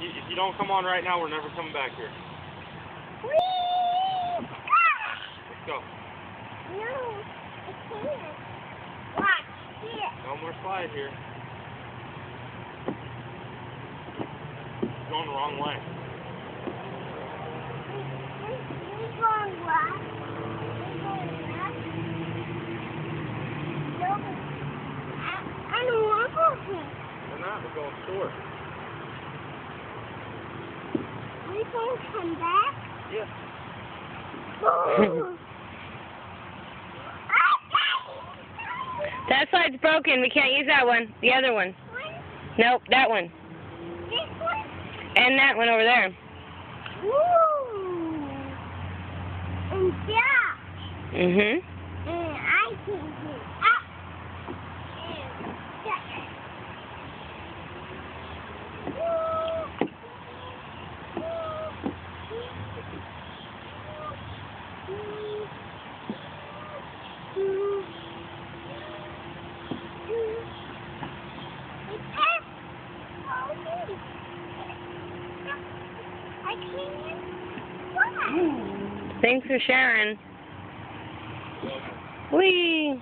If you don't come on right now, we're never coming back here. Whee! Let's go. No, I can't. Watch it. No more slide here. Going the wrong way. We're going left. We're going left. No, I don't want to go here. We're not. We're going short. We can come back? Yeah. Oh. That slide's broken. We can't use that one. The other one. Nope, that one. This one? And that one over there. Ooh. And that. Mhm. And I can do up. And that. I can't. Why? Thanks for sharing. Whee!